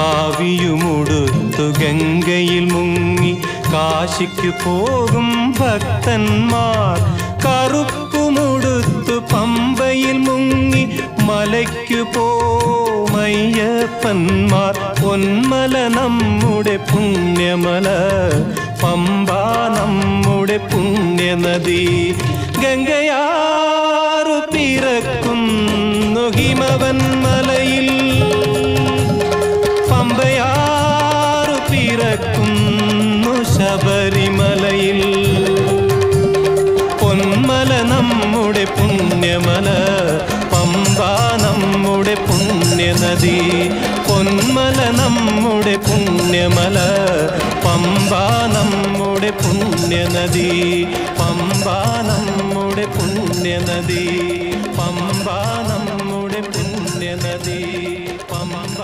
കാവിയുമുടുത്തു ഗംഗയിൽ മുങ്ങി കാശിക്കു പോകും ഭക്തന്മാർ, കറുപ്പുമുടുത്തു പമ്പയിൽ മുങ്ങി മലയ്ക്കു പോമയ്യപ്പന്മാർ. പൊന്മല നമ്മുടെ പുണ്യമല, പമ്പ നമ്മുടെ പുണ്യനദി. ഗംഗയാറു പിറക്കുന്നു ഹിമവൻ മലയിൽ, പമ്പയാറു പിറക്കുന്നു ശബരിമലയിൽ. പൊന്മല നമ്മുടെ പുണ്യമല, പമ്പ നമ്മുടെ പുണ്യനദി. പൊന്മല നമ്മുടെ പുണ്യമല, പമ്പ നമ്മുടെ പുണ്യനദി. പമ്പ നമ്മുടെ പുണ്യനദി, പമ്പ നമ്മുടെ പുണ്യനദി, പമ്പ